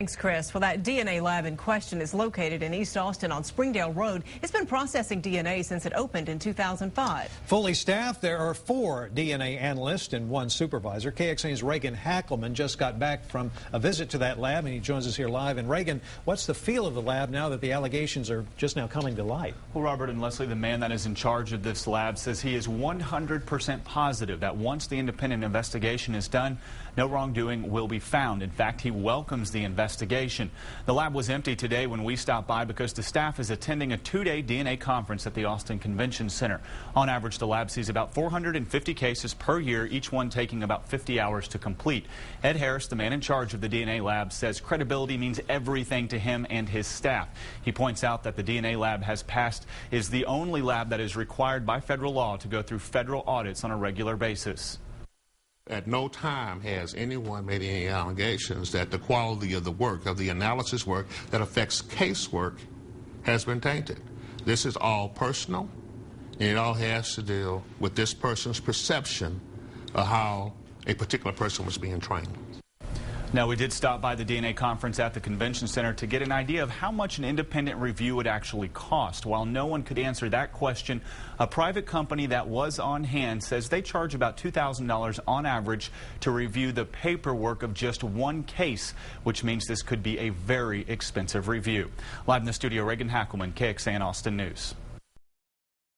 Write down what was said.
Thanks, Chris. Well, that DNA lab in question is located in East Austin on Springdale Road. It's been processing DNA since it opened in 2005. Fully staffed, there are 4 DNA analysts and 1 supervisor. KXAN's Reagan Hackelman just got back from a visit to that lab, and he joins us here live. And Reagan, what's the feel of the lab now that the allegations are just now coming to light? Well, Robert and Leslie, the man that is in charge of this lab, says he is 100% positive that once the independent investigation is done, no wrongdoing will be found. In fact, he welcomes the investigation. The lab was empty today when we stopped by because the staff is attending a 2-day DNA conference at the Austin Convention Center. On average, the lab sees about 450 cases per year, each one taking about 50 hours to complete. Ed Harris, the man in charge of the DNA lab, says credibility means everything to him and his staff. He points out that the DNA lab is the only lab that is required by federal law to go through federal audits on a regular basis. At no time has anyone made any allegations that the quality of the work, of the analysis work that affects casework, has been tainted. This is all personal, and it all has to do with this person's perception of how a particular person was being trained. Now, we did stop by the DNA conference at the convention center to get an idea of how much an independent review would actually cost. While no one could answer that question, a private company that was on hand says they charge about $2,000 on average to review the paperwork of just one case, which means this could be a very expensive review. Live in the studio, Reagan Hackelman, KXAN Austin News.